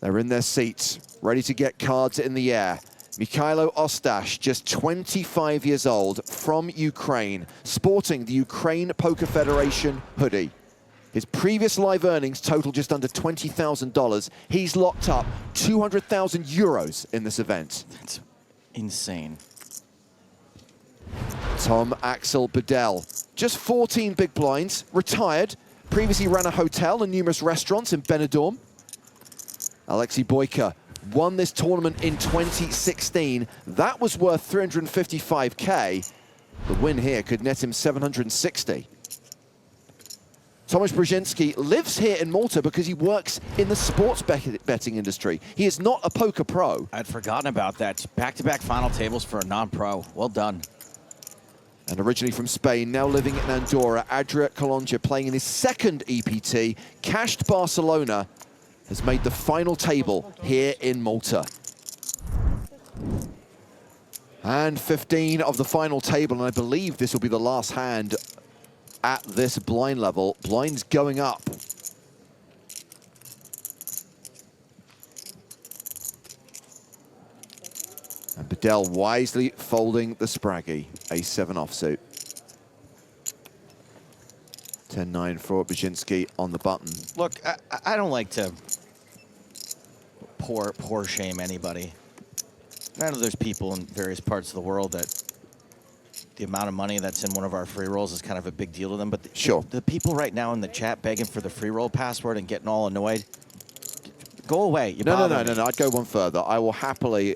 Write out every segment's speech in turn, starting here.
They're in their seats, ready to get cards in the air. Mykhailo Ostash, just 25 years old, from Ukraine, sporting the Ukraine Poker Federation hoodie. His previous live earnings total just under $20,000. He's locked up 200,000 euros in this event. That's insane. Tom-Aksel Bedell, just 14 big blinds, retired, previously ran a hotel and numerous restaurants in Benidorm. Alexei Boyka won this tournament in 2016. That was worth 355K. The win here could net him 760. Tomasz Brzezinski lives here in Malta because he works in the sports betting industry. He is not a poker pro. I'd forgotten about that. Back-to-back final tables for a non-pro. Well done. And originally from Spain, now living in Andorra, Adria Colonja playing in his second EPT. Cashed Barcelona has made the final table here in Malta. And 15 of the final table, and I believe this will be the last hand at this blind level. Blinds going up. And Bedell wisely folding the Spraggy. Ace-7 offsuit. 10-9 for Brjinski on the button. Look, I don't like to poor shame anybody. I know there's people in various parts of the world that the amount of money that's in one of our free rolls is kind of a big deal to them. But the people right now in the chat begging for the free roll password and getting all annoyed, go away. No. I'd go one further. I will happily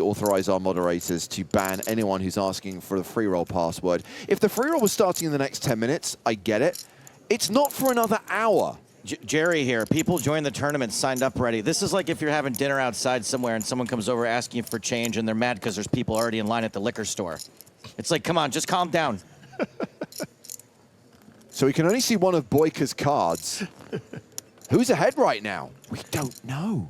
authorize our moderators to ban anyone who's asking for the free roll password. If the free roll was starting in the next 10 minutes, I get it. It's not for another hour. Jerry here. People join the tournament, signed up already. This is like if you're having dinner outside somewhere and someone comes over asking you for change and they're mad because there's people already in line at the liquor store. It's like, come on, just calm down. So we can only see one of Boyka's cards. Who's ahead right now? We don't know.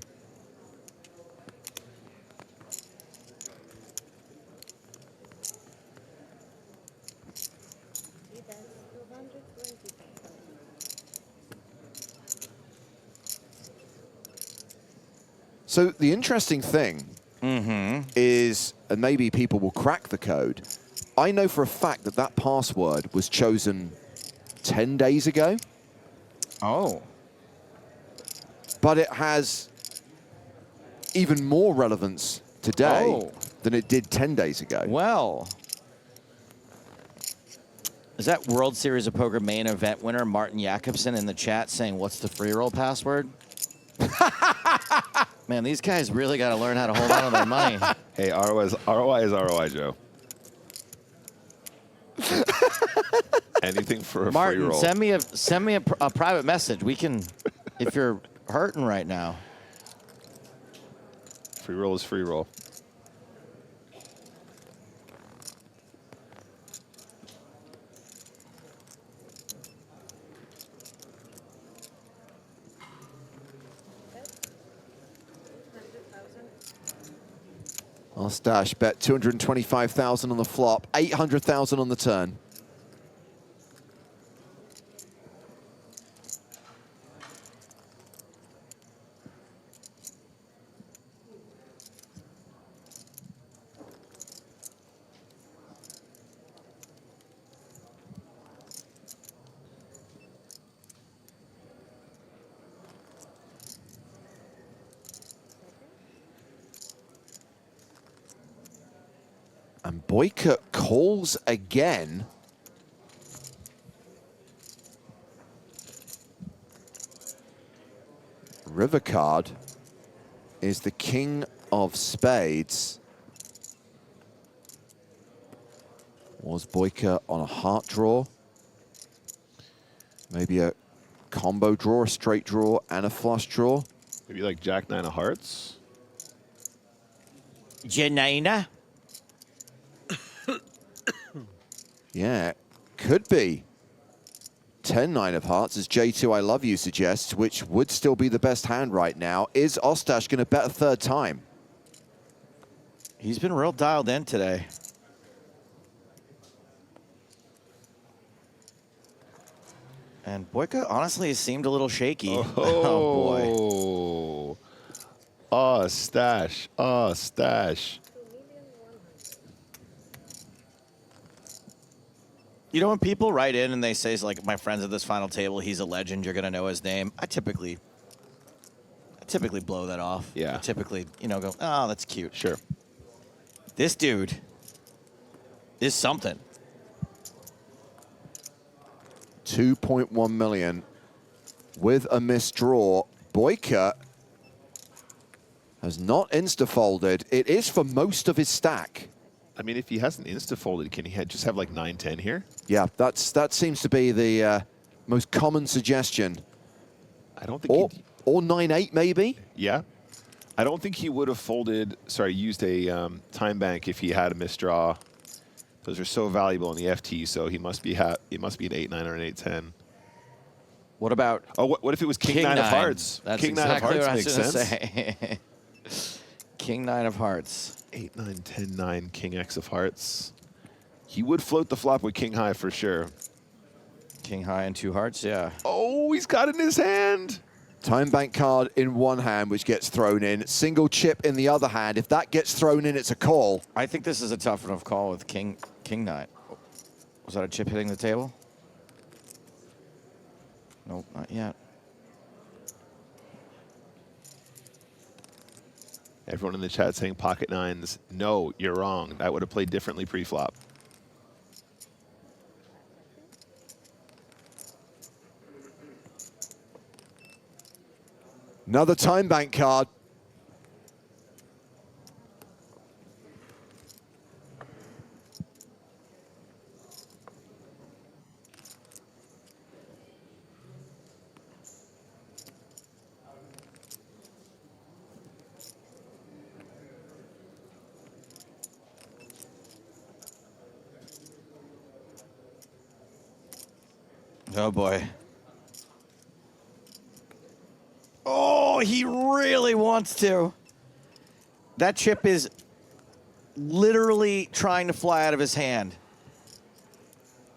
So the interesting thing is, and maybe people will crack the code, I know for a fact that that password was chosen 10 days ago. Oh. But it has even more relevance today than it did 10 days ago. Well. Is that World Series of Poker main event winner Martin Jakobsen in the chat saying, what's the free roll password? Man, these guys really got to learn how to hold on to their money. Hey, ROI is ROI, Joe. Anything for a Martin, free roll. send me a private message. We can, if you're hurting right now. Free roll is free roll. Ostash bet 225,000 on the flop, 800,000 on the turn. And Boyka calls again. River card is the king of spades. Was Boyka on a heart draw? Maybe a combo draw, a straight draw, and a flush draw? Maybe like Jack-9 of hearts? Janina? Yeah, could be 10-9 of hearts, as J2 I Love You suggests, which would still be the best hand right now. Is Ostash going to bet a third time? He's been real dialed in today. And Boyka honestly seemed a little shaky. Oh, Oh boy. Ostash. Ostash. You know, when people write in and they say, like, my friend's at this final table, he's a legend, you're going to know his name, I typically blow that off. Yeah. I typically, you know, go, oh, that's cute. Sure. This dude is something. 2.1 million with a missed draw. Boyka has not insta-folded. It is for most of his stack. I mean, if he hasn't insta-folded, can he just have like 9-10 here? Yeah, that seems to be the most common suggestion. I don't think or 9-8 maybe? Yeah. I don't think he would have folded, used a time bank if he had a misdraw. Those are so valuable in the FT, so he must be an 8-9 or an 8-10. What about? Oh, what if it was King 9 of Hearts? That's King exactly 9 of what I Hearts was makes gonna sense. say. King 9 of Hearts. 8-9, 10-9, King X of Hearts. He would float the flop with King High for sure. King High and 2 hearts, yeah. Oh, he's got it in his hand. Time bank card in one hand, which gets thrown in. Single chip in the other hand. If that gets thrown in, it's a call. I think this is a tough enough call with King 9. Was that a chip hitting the table? Nope, not yet. Everyone in the chat saying pocket nines. No, you're wrong. That would have played differently pre-flop. Another time bank card. Oh, boy. Oh, he really wants to. That chip is literally trying to fly out of his hand.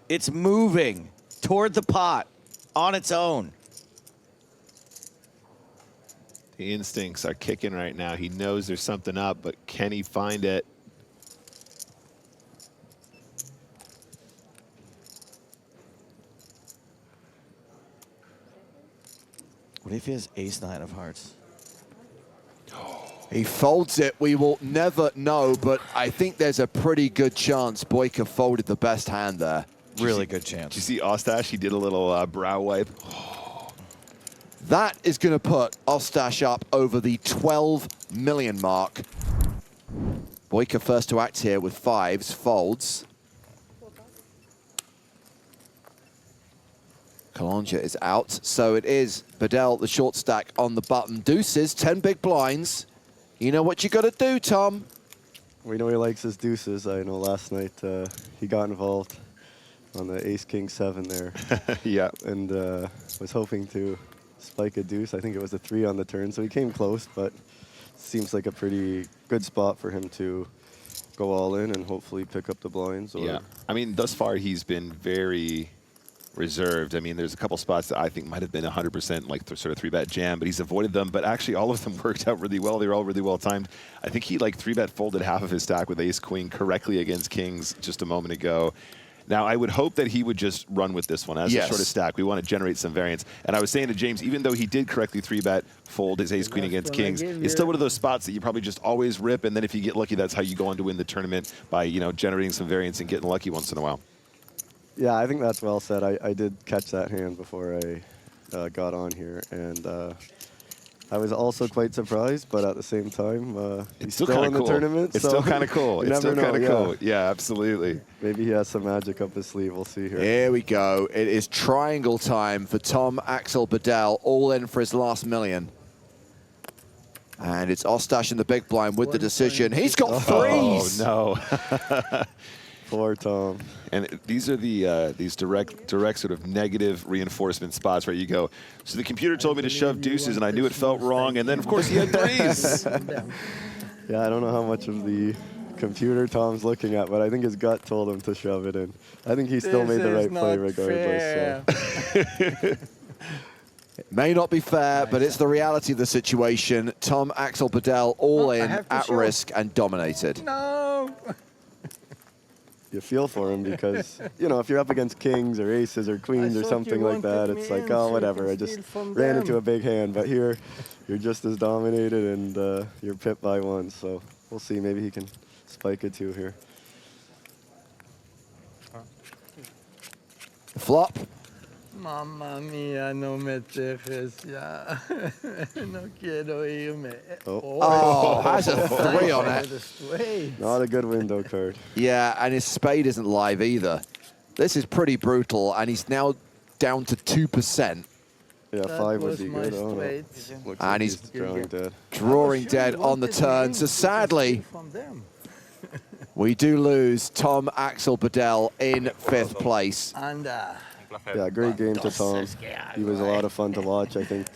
It's moving toward the pot on its own. The instincts are kicking right now. He knows there's something up, but can he find it? What if he has ace-9 of hearts? He folds it. We will never know, but I think there's a pretty good chance Boyka folded the best hand there. Really good chance. Did you see Ostash? He did a little brow wipe. That is going to put Ostash up over the 12 million mark. Boyka first to act here with fives, folds. Kalonja is out, so it is Bedell, the short stack on the button. Deuces, 10 big blinds. You know what you got to do, Tom. We know he likes his deuces. I know last night he got involved on the ace-king-7 there. Yeah. And was hoping to spike a deuce. I think it was a 3 on the turn, so he came close, but seems like a pretty good spot for him to go all in and hopefully pick up the blinds. Or Yeah. I mean, thus far, he's been very reserved. I mean, there's a couple spots that I think might have been 100% like sort of 3-bet jam, but he's avoided them. But actually, all of them worked out really well. They were all really well timed. I think he like 3-bet folded half of his stack with ace-queen correctly against kings just a moment ago. Now, I would hope that he would just run with this one as a shortest stack. We want to generate some variance. And I was saying to James, even though he did correctly 3-bet fold his ace-queen against kings, it's still one of those spots that you probably just always rip. And then if you get lucky, that's how you go on to win the tournament by, you know, generating some variance and getting lucky once in a while. Yeah, I think that's well said. I did catch that hand before I got on here, and I was also quite surprised, but at the same time, he's still in the tournament. It's so still kind of cool. It's still kind of cool. Yeah, absolutely. Maybe he has some magic up his sleeve. We'll see here. Here we go. It is triangle time for Tom-Aksel Bedell, all in for his last million. And it's Ostash in the big blind with the decision. He's got threes. Oh, no. Poor Tom. And these are the these direct sort of negative reinforcement spots where you go, so the computer told me to shove deuces, and I knew it felt wrong, and then, of course, he had threes. Yeah, I don't know how much of the computer Tom's looking at, but I think his gut told him to shove it in. I think he still made the right play regardless. So. It may not be fair, but it's the reality of the situation. Tom-Aksel Padel all in, at risk, and dominated. No! You feel for him because, you know, if you're up against kings or aces or queens or something like that, it's like, oh, whatever. I just ran into a big hand. But here, you're just as dominated and you're pipped by one. So we'll see. Maybe he can spike a 2 here. Flop. Mamma mia, no me dejes ya. No quiero irme. Oh, has a 3 on it. Not a good window card. Yeah, and his spade isn't live either. This is pretty brutal, and he's now down to 2%. Yeah, 5 would be good. Oh, no. And like he's drawing dead. Drawing dead on the turn. So sadly, we do lose Tom-Aksel Padel in 5th place. Yeah, great game to Tom. He was a lot of fun to watch. I think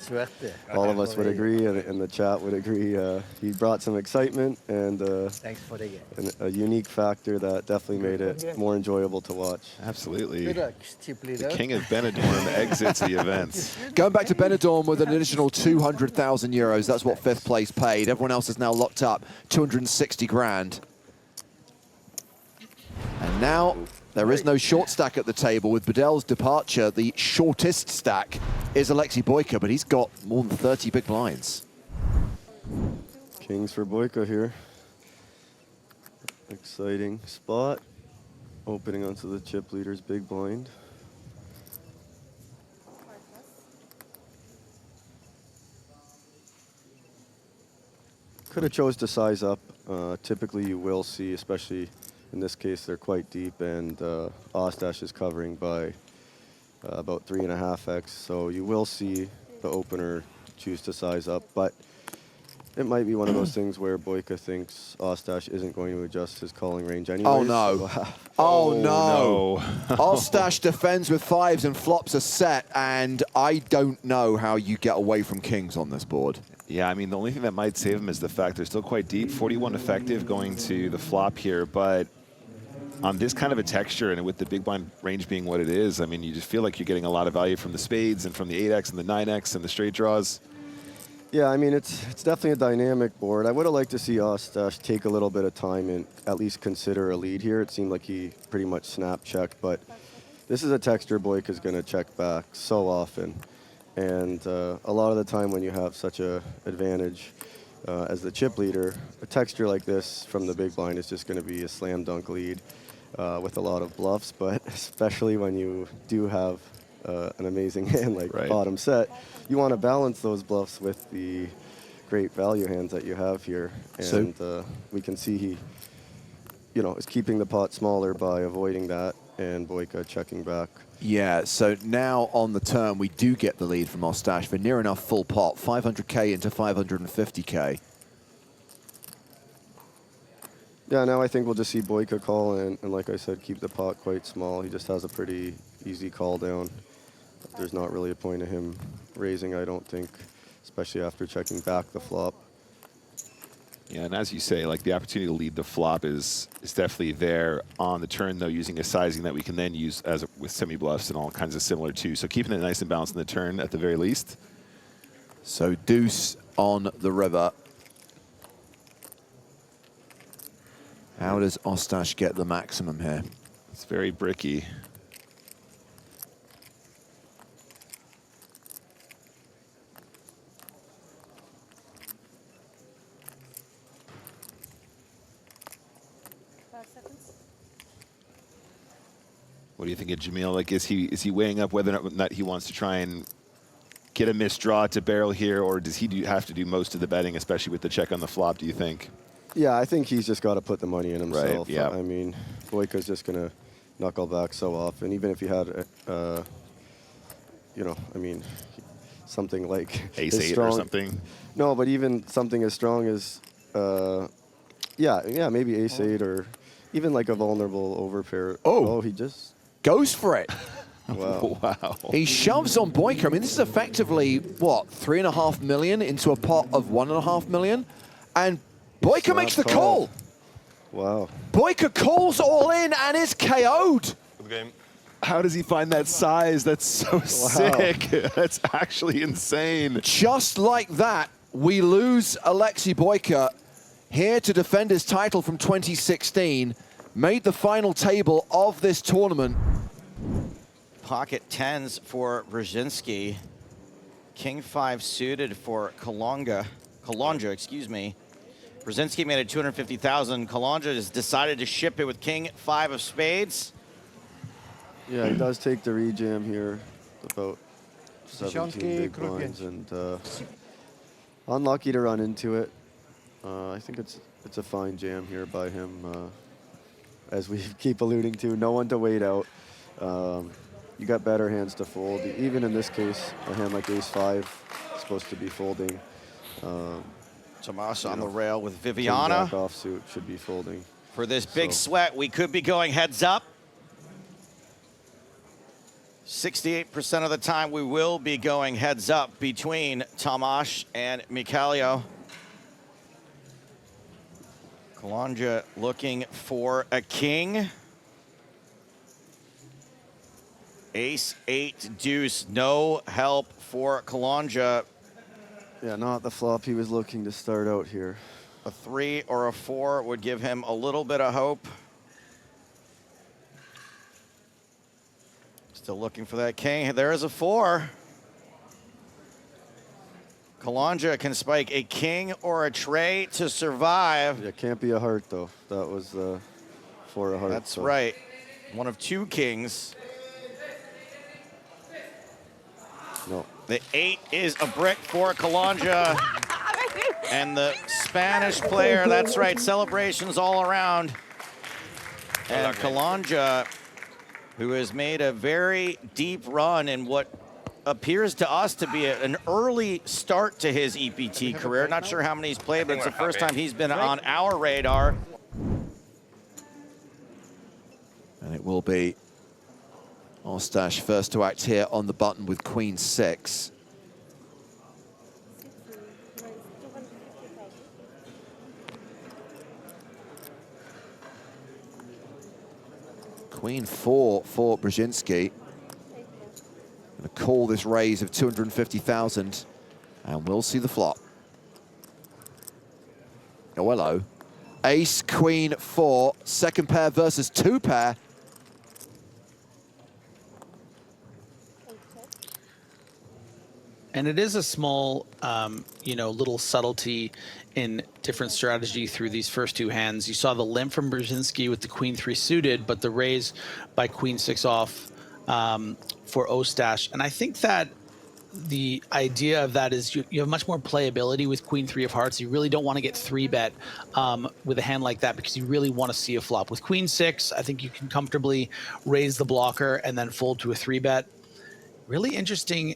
all of us would agree, and the chat would agree. He brought some excitement and a unique factor that definitely made it more enjoyable to watch. Absolutely. The king of Benidorm exits the event. Going back to Benidorm with an additional 200,000 euros. That's what 5th place paid. Everyone else is now locked up 260 grand. And now there is no short stack at the table. With Padel's departure, the shortest stack is Alexei Boyka, but he's got more than 30 big blinds. Kings for Boyka here. Exciting spot. Opening onto the chip leader's big blind. Could have chose to size up. Typically you will see, especially in this case, they're quite deep, and Ostash is covering by about 3.5x. So you will see the opener choose to size up, but it might be one of those things where Boyka thinks Ostash isn't going to adjust his calling range anyways. Oh, no. Oh, no. Ostash defends with 5s and flops a set, and I don't know how you get away from kings on this board. Yeah, I mean, the only thing that might save him is the fact they're still quite deep. 41 effective going to the flop here, but on this kind of a texture and with the big blind range being what it is, I mean, you just feel like you're getting a lot of value from the spades and from the 8x and the 9x and the straight draws. Yeah, I mean, it's definitely a dynamic board. I would have liked to see Ostash take a little bit of time and at least consider a lead here. It seemed like he pretty much snap checked, but this is a texture Boyka's going to check back so often. And a lot of the time when you have such a advantage as the chip leader, a texture like this from the big blind is just going to be a slam dunk lead with a lot of bluffs, but especially when you do have an amazing hand like bottom set, you want to balance those bluffs with the great value hands that you have here. And we can see he, you know, is keeping the pot smaller by avoiding that, and Boyka checking back. Yeah, so now on the turn, we do get the lead from Ostash for near enough full pot, 500K into 550K. Yeah, now I think we'll just see Boyka call, and like I said, keep the pot quite small. He just has a pretty easy call down. There's not really a point of him raising, I don't think, especially after checking back the flop. Yeah, and as you say, like the opportunity to lead the flop is definitely there on the turn, though, using a sizing that we can then use as with semi-bluffs and all kinds of similar too. So keeping it nice and balanced in the turn at the very least. So deuce on the river. How does Ostash get the maximum here? It's very bricky. What do you think of Jamil? Like, is he weighing up whether or not he wants to try and get a misdraw to barrel here, or does he have to do most of the betting, especially with the check on the flop, do you think? Yeah, I think he's just got to put the money in himself. Right, yeah. I mean, Boyka's just going to knuckle back so often, even if he had, you know, I mean, something like Ace-8 or something? No, but even something as strong as, yeah, maybe Ace-8 or even like a vulnerable overpair. Oh, he just goes for it. Wow. Wow. He shoves on Boyka. I mean, this is effectively, what, 3.5 million into a pot of 1.5 million? And Boyka makes the call. Wow. Boyka calls all in and is KO'd. Good game. How does he find that size? That's so sick. That's actually insane. Just like that, we lose Alexei Boyka, here to defend his title from 2016, made the final table of this tournament. Pocket tens for Brjinski. King 5 suited for Kalonga, excuse me. Brjinski made it 250,000. Kalonga has decided to ship it with King 5 of spades. Yeah, he does take the rejam here, about 17 big blinds, and unlucky to run into it. I think it's a fine jam here by him. As we keep alluding to, no one to wait out. You got better hands to fold. Even in this case, a hand like Ace-5 is supposed to be folding. Tomasz on the rail with Viviana. Jack offsuit should be folding. For this big sweat, we could be going heads up. 68% of the time, we will be going heads up between Tomasz and Mykhailo. Kalonga looking for a king. Ace, 8, deuce, no help for Kalonga. Yeah, not the flop he was looking to start out here. A 3 or a 4 would give him a little bit of hope. Still looking for that king. There's a 4. Kalonga can spike a king or a tray to survive. Yeah, can't be a heart, though. That was 4 a heart. That's right. One of 2 kings. No. The 8 is a brick for Kalonga. And the Spanish player, that's right, celebrations all around. And Kalonga, who has made a very deep run in what appears to us to be an early start to his EPT career. Not sure how many he's played, but it's the first time he's been on our radar. And it will be Ostash first to act here on the button with Queen 6. Queen 4 for Brjinski. Going to call this raise of 250,000, and we'll see the flop. Oh, hello. Ace, Queen 4, second pair versus 2 pair. And it is a small, you know, little subtlety in different strategy through these first 2 hands. You saw the limp from Brjinski with the Queen 3 suited, but the raise by Queen 6 off for Ostash. And I think that the idea of that is you have much more playability with Queen 3 of hearts. You really don't want to get 3-bet with a hand like that because you really want to see a flop. With Queen 6, I think you can comfortably raise the blocker and then fold to a 3-bet. Really interesting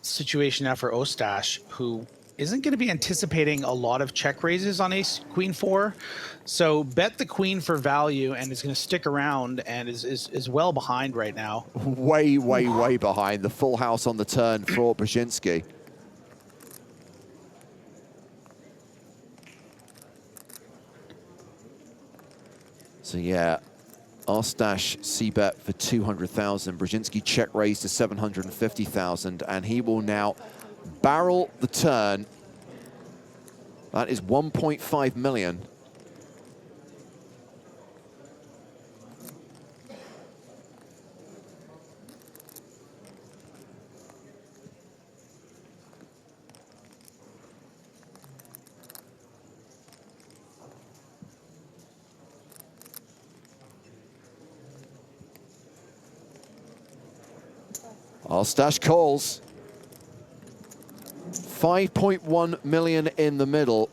situation now for Ostash, who isn't going to be anticipating a lot of check raises on Ace Queen 4. So bet the Queen for value and is going to stick around and is well behind right now. Way, way, way behind. The full house on the turn for Brjinski. So yeah, Ostash c-bet for 200,000. Brjinski check raise to 750,000, and he will now barrel the turn. That is 1.5 million. Ostash calls. 5.1 million in the middle.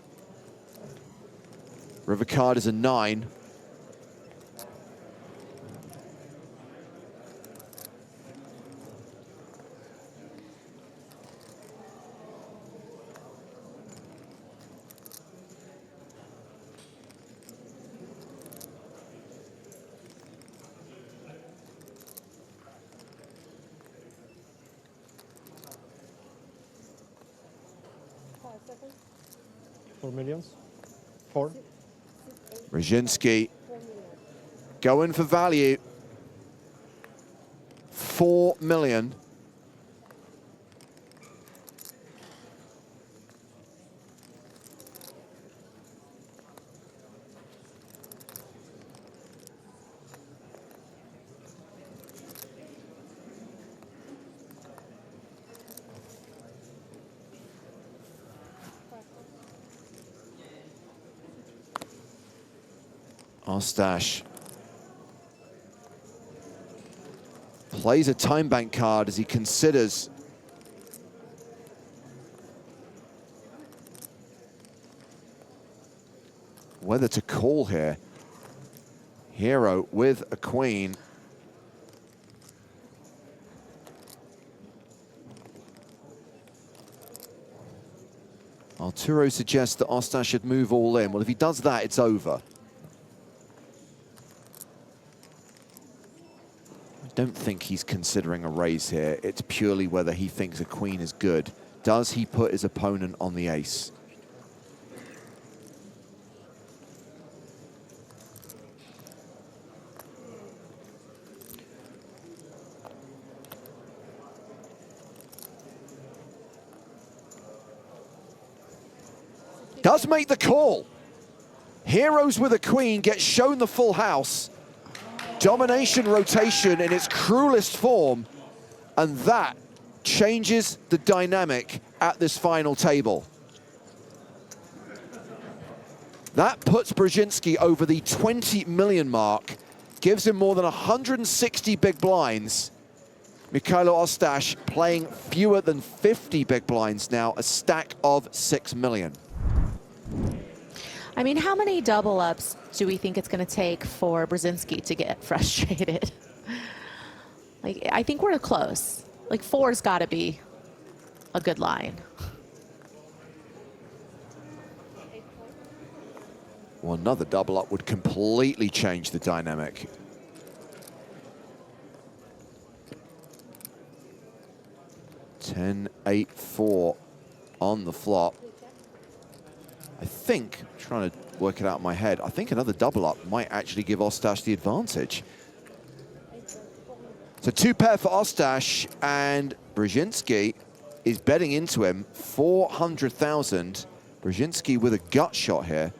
River card is a 9. Four. Brjinski going for value. 4 million. Ostash plays a time bank card as he considers whether to call here. Hero with a queen. Arturo suggests that Ostash should move all in. Well, if he does that, it's over. I don't think he's considering a raise here. It's purely whether he thinks a queen is good. Does he put his opponent on the ace? Does make the call. Heroes with a queen gets shown the full house. Domination rotation in its cruelest form, and that changes the dynamic at this final table. That puts Brjinski over the 20 million mark, gives him more than 160 big blinds. Mykhailo Ostash playing fewer than 50 big blinds now, a stack of 6 million. I mean, how many double ups do we think it's going to take for Brjinski to get frustrated? Like, I think we're close. Like, 4's got to be a good line. Well, another double up would completely change the dynamic. Ten, 8, 4 on the flop. I think, trying to work it out in my head, I think another double up might actually give Ostash the advantage. So 2 pair for Ostash, and Brjinski is betting into him 400,000. Brjinski with a gut shot here.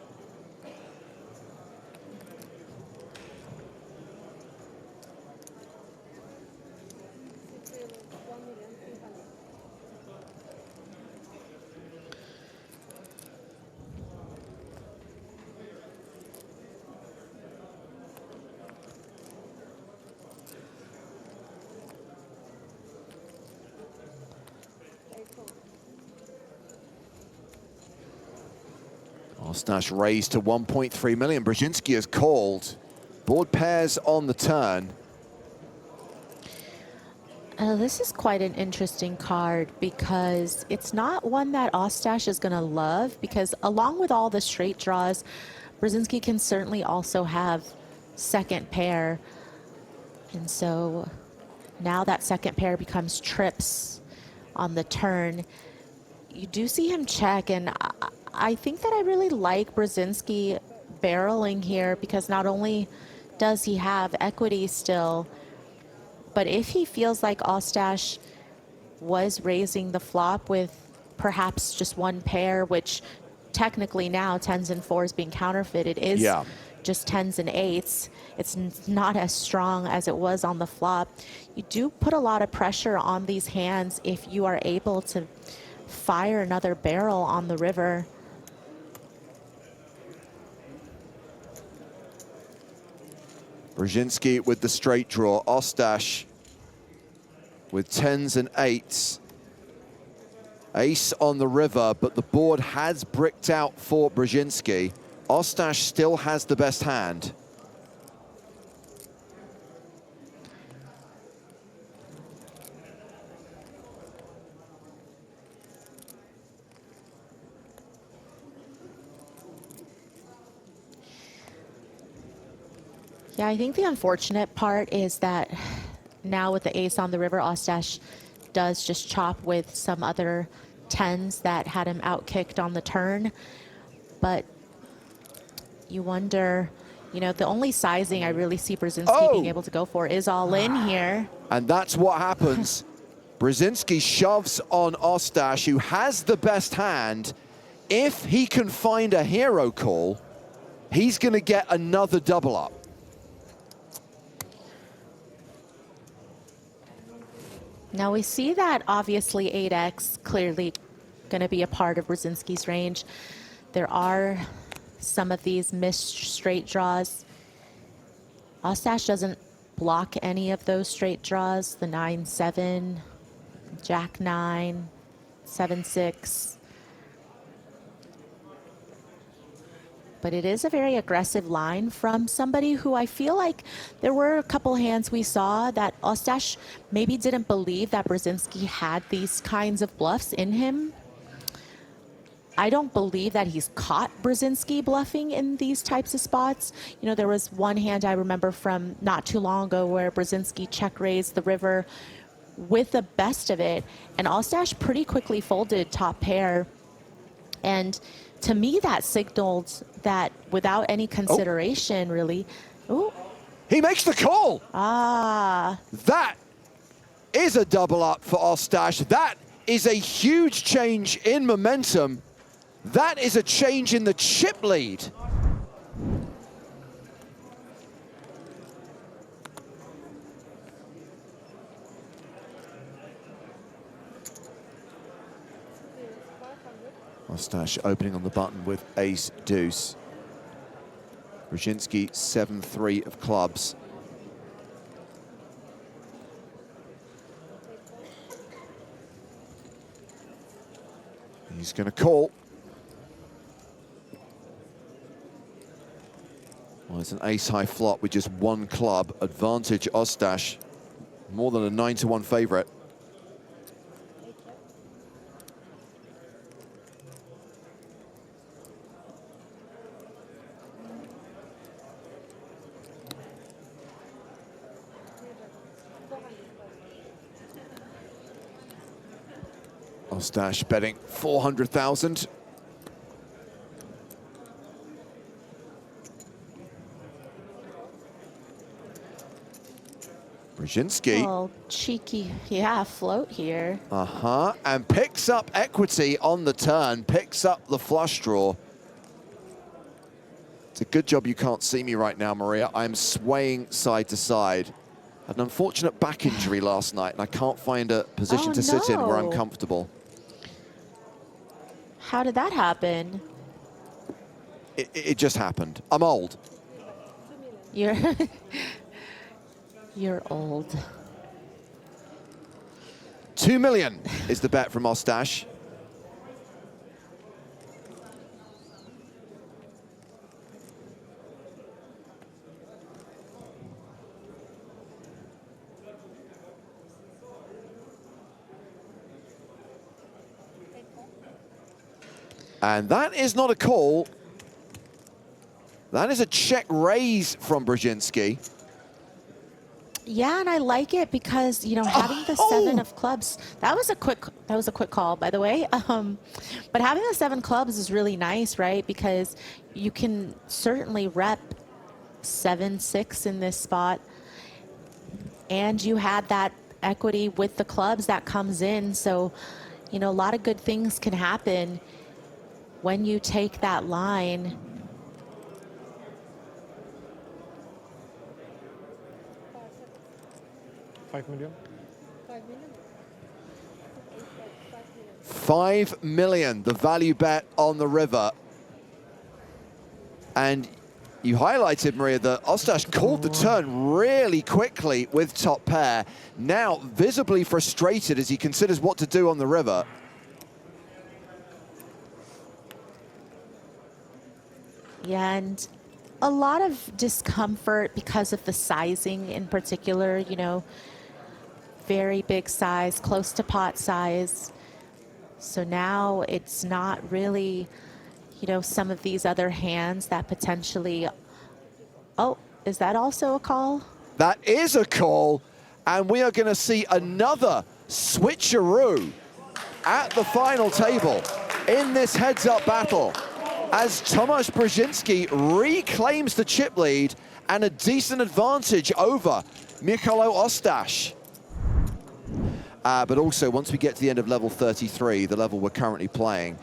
Ostash raised to 1.3 million. Brjinski has called. Board pairs on the turn. This is quite an interesting card because it's not one that Ostash is going to love, because along with all the straight draws, Brjinski can certainly also have second pair. And so now that second pair becomes trips on the turn. You do see him check, and I think that I really like Brjinski barreling here, because not only does he have equity still, but if he feels like Ostash was raising the flop with perhaps just one pair, which technically now 10s and 4s being counterfeited is just 10s and 8s. It's not as strong as it was on the flop. You do put a lot of pressure on these hands if you are able to fire another barrel on the river. Brjinski with the straight draw. Ostash with 10s and 8s. Ace on the river, but the board has bricked out for Brjinski. Ostash still has the best hand. Yeah, I think the unfortunate part is that now with the ace on the river, Ostash does just chop with some other 10s that had him outkicked on the turn. But you wonder, You know, the only sizing I really see Brzezinski being able to go for is all in here. And that's what happens. Brjinski shoves on Ostash, who has the best hand. If he can find a hero call, he's going to get another double up. Now we see that obviously 8x clearly going to be a part of Brzezinski's range. There are some of these missed straight draws. Ostash doesn't block any of those straight draws. The 9-7, Jack-9, 7-6. But it is a very aggressive line from somebody who I feel like there were a couple hands we saw that Ostash maybe didn't believe that Brzezinski had these kinds of bluffs in him. I don't believe that he's caught Brzezinski bluffing in these types of spots. You know, there was one hand I remember from not too long ago where Brzezinski check raised the river with the best of it, and Ostash pretty quickly folded top pair. And to me, that signaled that without any consideration, really. Oh, he makes the call. That is a double up for Ostash. That is a huge change in momentum. That is a change in the chip lead. Ostash opening on the button with ace deuce. Brjinski 7-3 of clubs. He's going to call. Well, it's an ace-high flop with just one club. Advantage Ostash. More than a 9-1 favorite. Ostash betting 400,000. Brjinski. Oh, cheeky, yeah, float here. And picks up equity on the turn, picks up the flush draw. It's a good job you can't see me right now, Maria. I'm swaying side to side. Had an unfortunate back injury last night, and I can't find a position to sit in where I'm comfortable. How did that happen? It just happened. I'm old. You're you're old. 2 million is the bet from Ostash. And that is not a call. That is a check raise from Brjinski. Yeah, and I like it because, you know, having the 7 of clubs, that was a quick call, by the way. But having the 7 clubs is really nice, right? Because you can certainly rep 7-6 in this spot. And you had that equity with the clubs that comes in. So, you know, a lot of good things can happen when you take that line. $5 million. 5 million, the value bet on the river. And you highlighted, Maria, that Ostash called the turn really quickly with top pair. Now visibly frustrated as he considers what to do on the river. Yeah, and a lot of discomfort because of the sizing in particular, you know, very big size, close to pot size. So now it's not really, you know, some of these other hands that potentially, oh, is that also a call? That is a call, and we are going to see another switcheroo at the final table in this heads-up battle. as Tomasz Brzezinski reclaims the chip lead and a decent advantage over Mykhailo Ostash. But also, once we get to the end of level 33, the level we're currently playing,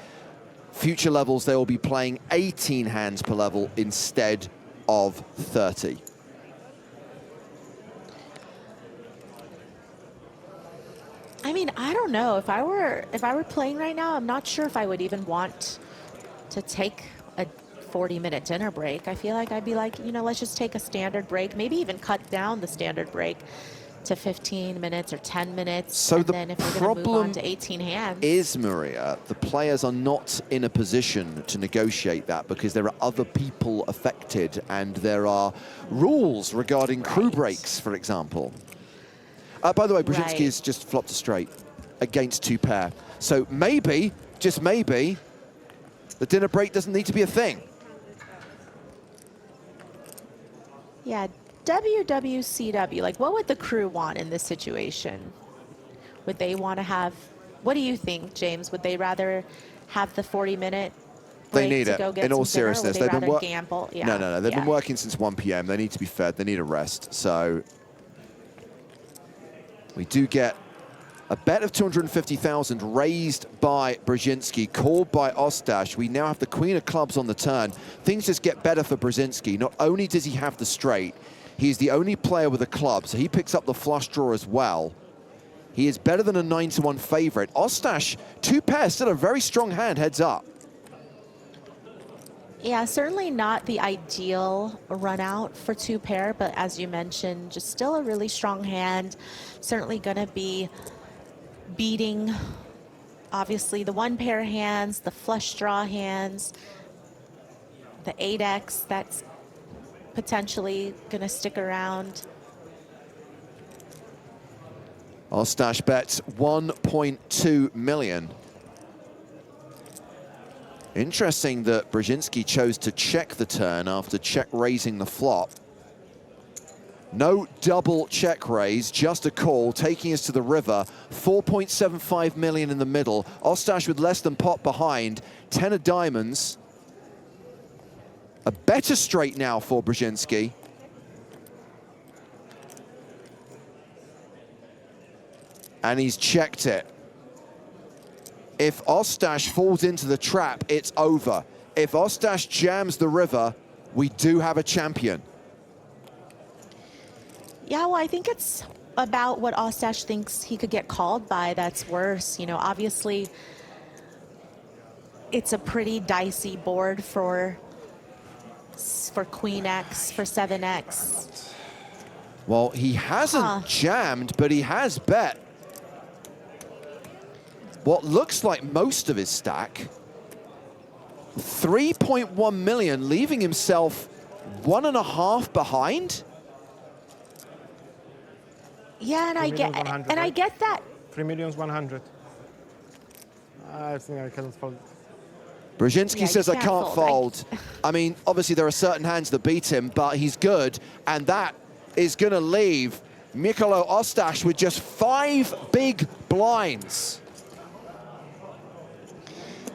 future levels, they will be playing 18 hands per level instead of 30. I mean, I don't know. If I were playing right now, I'm not sure if I would even want to take a 40-minute dinner break. I feel like I'd be like, you know, let's just take a standard break, maybe even cut down the standard break to 15 minutes or 10 minutes. So the then if we're going to move on to 18 hands. Is, Maria, the players are not in a position to negotiate that because there are other people affected and there are rules regarding crew breaks, for example. By the way, Brjinski has just flopped a straight against 2-pair. So maybe, just maybe, the dinner break doesn't need to be a thing. Yeah, WWCW, like what would the crew want in this situation? Would they want to have, what do you think, James? Would they rather have the 40-minute break They need to it, go get in all some dinner, or would seriousness. they They've been rather gamble? Yeah. No. They've been working since 1 p.m. They need to be fed. They need a rest. So we do get a bet of 250,000 raised by Brjinski, called by Ostash. We now have the queen of clubs on the turn. Things just get better for Brjinski. Not only does he have the straight, he's the only player with a club, so he picks up the flush draw as well. He is better than a 9-1 favorite. Ostash, 2-pair, still a very strong hand, heads up. Yeah, certainly not the ideal run out for 2-pair, but as you mentioned, just still a really strong hand. Certainly going to be beating, obviously, the 1-pair hands, the flush draw hands, the 8X that's potentially going to stick around. Ostash bets 1.2 million. Interesting that Brjinski chose to check the turn after check raising the flop. No double check raise, just a call, taking us to the river. 4.75 million in the middle. Ostash with less than pot behind. 10 of diamonds. A better straight now for Brjinski. And he's checked it. If Ostash falls into the trap, it's over. If Ostash jams the river, we do have a champion. Yeah, well, I think it's about what Ostash thinks he could get called by that's worse. You know, obviously, it's a pretty dicey board for Queen X, for 7X. Well, he hasn't jammed, but he has bet what looks like most of his stack. 3.1 million, leaving himself 1.5 behind. Yeah, and I get that. 3,100,000. I think I cannot fold. Brjinski says I can't fold. I mean, obviously there are certain hands that beat him, but he's good, and that is going to leave Mykhailo Ostash with just 5 big blinds.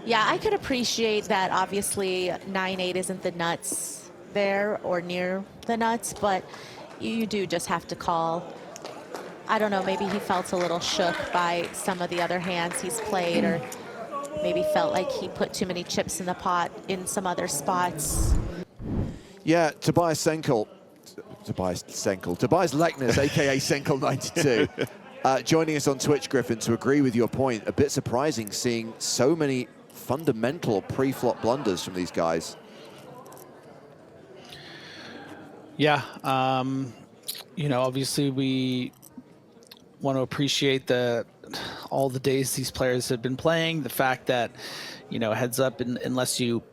Yeah, I could appreciate that. Obviously, 9-8 isn't the nuts there or near the nuts, but you do just have to call. I don't know, maybe he felt a little shook by some of the other hands he's played, or maybe felt like he put too many chips in the pot in some other spots. Yeah, Tobias Leknes, aka Senkel92, joining us on Twitch, Griffin, to agree with your point. A bit surprising seeing so many fundamental pre-flop blunders from these guys. Yeah, you know, obviously we want to appreciate all the days these players have been playing. The fact that, you know, heads up, unless you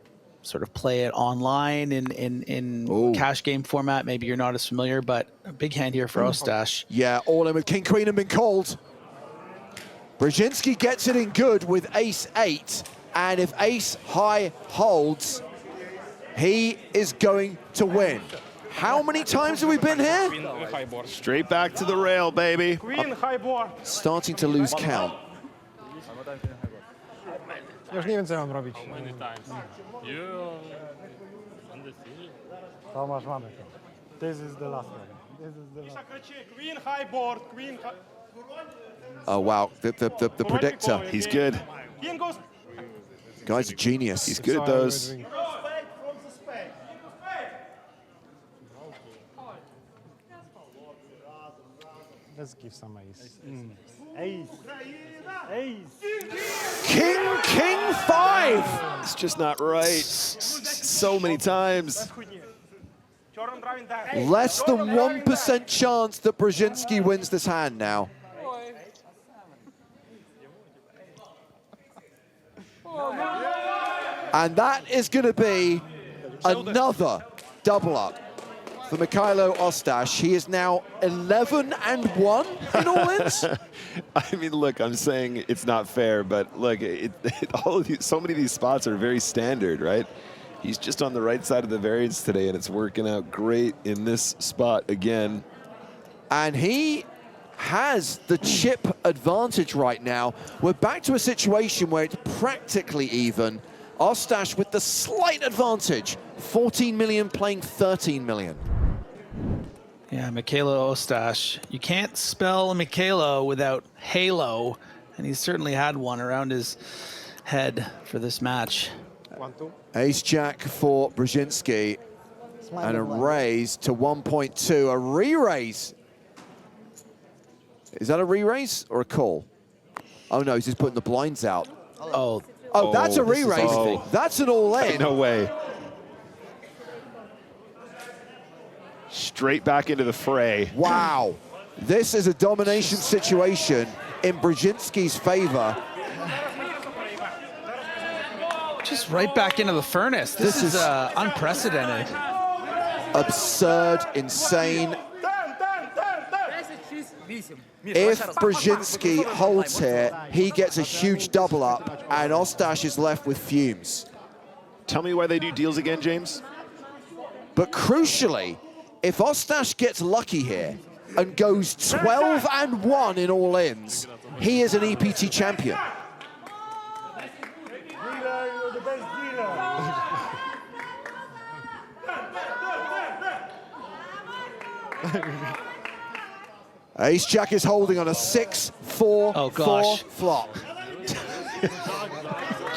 sort of play it online in cash game format, maybe you're not as familiar, but a big hand here for Ostash. Yeah, all in with King Queen and been called. Brjinski gets it in good with ace-8, and if ace-high holds, he is going to win. How many times have we been here? Straight back to the rail, baby. Starting to lose count. Już nie wiem, co mam robić. Tomasz, mamy to. This is the last one. This is the last one. Queen high board, queen high. Oh, wow. The predictor. He's good. Queen goes. Guy's a genius. He's good at those. Let's give some ace. Ace. Ace. King 5. It's just not right. So many times. Less than 1% chance that Brjinski wins this hand now. And that is going to be another double up for Mykhailo Ostash. He is now 11-1 in all-ins. I mean, look, I'm saying it's not fair, but look, so many of these spots are very standard, right? He's just on the right side of the variance today, and it's working out great in this spot again. And he has the chip advantage right now. We're back to a situation where it's practically even. Ostash with the slight advantage. 14 million playing 13 million. Yeah, Mykhailo Ostash. You can't spell Mykhailo without Halo, and he's certainly had one around his head for this match. 1-2. Ace-Jack for Brjinski, and a raise to 1.2, a re-raise. Is that a re-raise or a call? Oh no, he's just putting the blinds out. Oh, that's a re-raise. Oh. That's an all-in. No way. Straight back into the fray. Wow. This is a domination situation in Brjinski's favor. Just right back into the furnace. This is unprecedented. Absurd, insane. If Brjinski holds here, he gets a huge double up, and Ostash is left with fumes. Tell me why they do deals again, James. But crucially, if Ostash gets lucky here and goes 12-1 in all-ins, he is an EPT champion. Ace-Jack is holding on a 6-4-4 flop.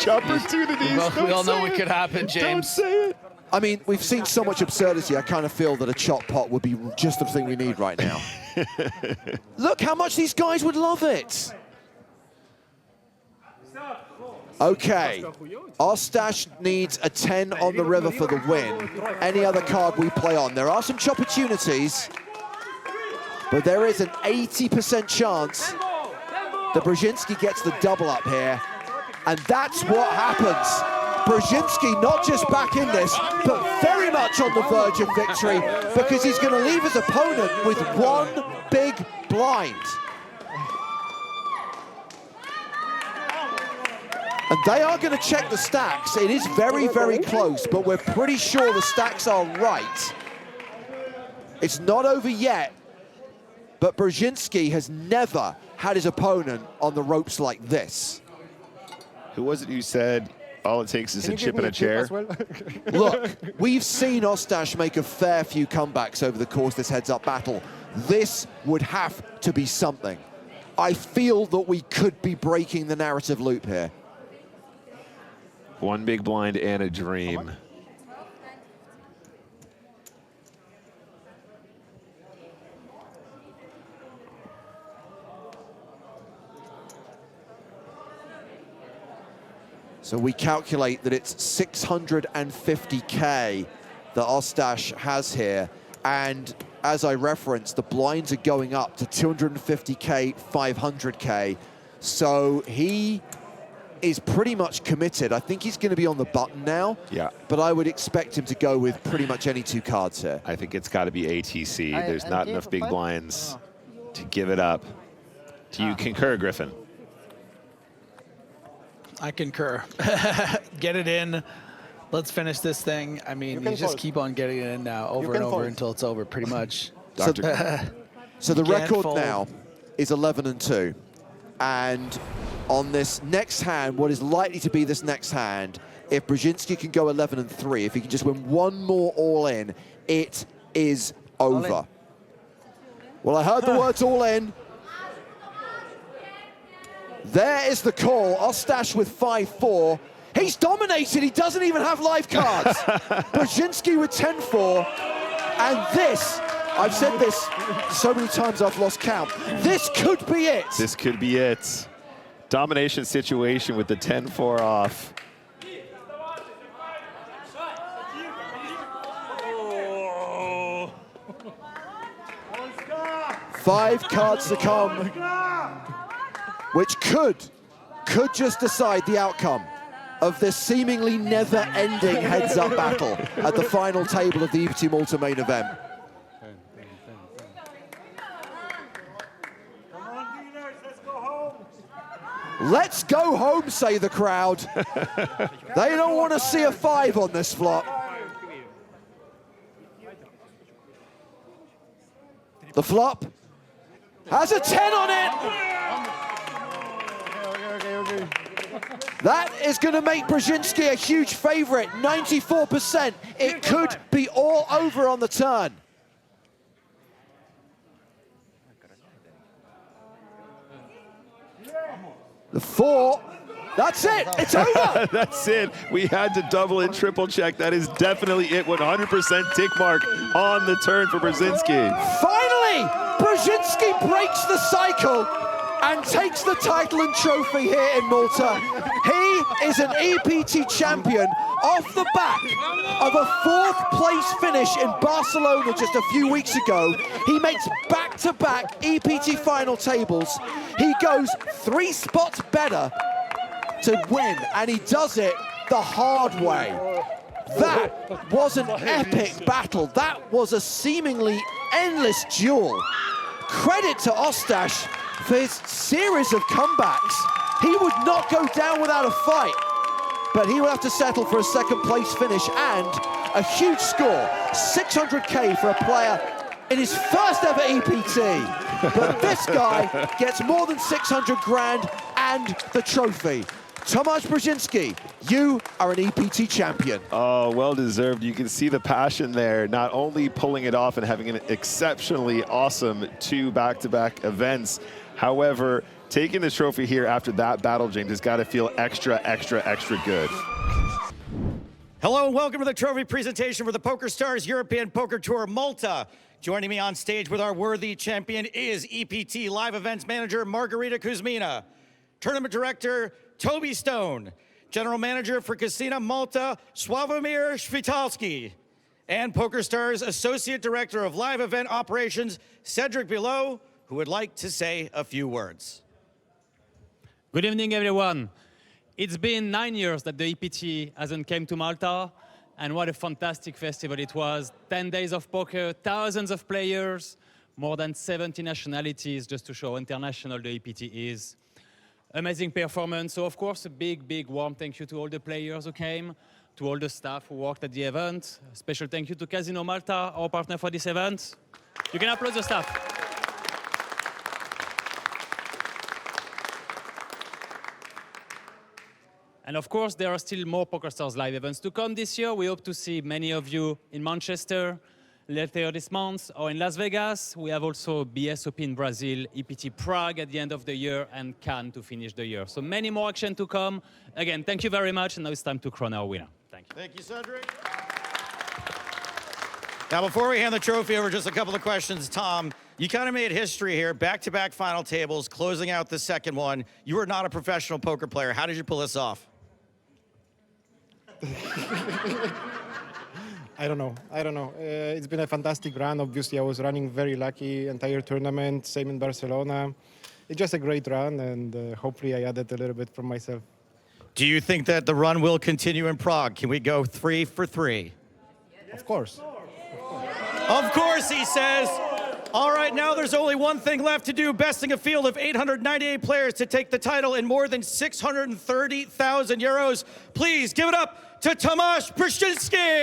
Opportunities. We all know what could happen, James. Don't say it. I mean, we've seen so much absurdity, I kind of feel that a chop pot would be just the thing we need right now. Look how much these guys would love it. Okay, Ostash needs a 10 on the river for the win. Any other card we play on. There are some chop opportunities, but there is an 80% chance that Brjinski gets the double up here, and that's what happens. Brjinski not just back in this, but very much on the verge of victory, because he's going to leave his opponent with one big blind. And they are going to check the stacks. It is very, very close, but we're pretty sure the stacks are right. It's not over yet, but Brjinski has never had his opponent on the ropes like this. Who was it who said all it takes is a chip and a chair? Look, we've seen Ostash make a fair few comebacks over the course of this heads-up battle. This would have to be something. I feel that we could be breaking the narrative loop here. One big blind and a dream. So we calculate that it's 650K that Ostash has here. And as I referenced, the blinds are going up to 250K, 500K. So he is pretty much committed. I think he's going to be on the button now. Yeah. But I would expect him to go with pretty much any two cards here. I think it's got to be ATC. There's not enough big blinds to give it up. Do you concur, Griffin? I concur. Get it in. Let's finish this thing. I mean, you just keep on getting it in now, over and over until it's over, pretty much. So the record now is 11-2. And on this next hand, what is likely to be this next hand. If Brjinski can go 11-3, if he can just win one more all-in, it is over. Well, I heard the words all-in. There is the call. Ostash with 5-4. He's dominated. He doesn't even have live cards. Brjinski with 10-4. And this, I've said this so many times I've lost count. This could be it. This could be it. Domination situation with the 10-4 off. Five cards to come, which could just decide the outcome of this seemingly never-ending heads-up battle at the final table of the EPT Malta main event. Let's go home, say the crowd. They don't want to see a 5 on this flop. The flop has a 10 on it. That is going to make Brjinski a huge favorite, 94%. It could be all over on the turn. The 4, that's it, it's over. That's it. We had to double and triple check. That is definitely it. 100% tick mark on the turn for Brjinski. Finally, Brjinski breaks the cycle and takes the title and trophy here in Malta. He is an EPT champion off the back of a 4th place finish in Barcelona just a few weeks ago. He makes back-to-back EPT final tables. He goes 3 spots better to win, and he does it the hard way. That was an epic battle. That was a seemingly endless duel. Credit to Ostash for his series of comebacks. He would not go down without a fight, but he will have to settle for a 2nd place finish and a huge score, 600K for a player in his first ever EPT. But this guy gets more than 600 grand and the trophy. Tomasz Brzezinski, you are an EPT champion. Oh, well deserved. You can see the passion there, not only pulling it off and having an exceptionally awesome 2 back-to-back events. However, taking the trophy here after that battle, James, has got to feel extra, extra, extra good. Hello and welcome to the trophy presentation for the PokerStars European Poker Tour Malta. Joining me on stage with our worthy champion is EPT Live Events Manager Margarita Kuzmina, Tournament Director Toby Stone, General Manager for Casino Malta Sławomir Szpitalski, and PokerStars Associate Director of Live Event Operations Cedric Below, who would like to say a few words. Good evening, everyone. It's been 9 years that the EPT hasn't come to Malta, and what a fantastic festival it was. 10 days of poker, thousands of players, more than 70 nationalities, just to show how international the EPT is. Amazing performance. So, of course, a big, big warm thank you to all the players who came, to all the staff who worked at the event. A special thank you to Casino Malta, our partner for this event. You can applaud the staff. And of course, there are still more PokerStars live events to come this year. We hope to see many of you in Manchester later this month, or in Las Vegas. We have also BSOP in Brazil, EPT Prague at the end of the year, and Cannes to finish the year. So many more action to come. Again, thank you very much, and now it's time to crown our winner. Thank you. Thank you, Cedric. Now, before we hand the trophy over, just a couple of questions. Tom, you kind of made history here, back-to-back final tables, closing out the second one. You are not a professional poker player. How did you pull this off? I don't know. It's been a fantastic run. Obviously, I was running very lucky entire tournament, same in Barcelona. It's just a great run, and hopefully I added a little bit from myself. Do you think that the run will continue in Prague? Can we go 3 for 3? Of course. Of course, he says. All right, now there's only one thing left to do, besting a field of 898 players to take the title in more than 630,000 euros. Please give it up to Tomasz Brzezinski.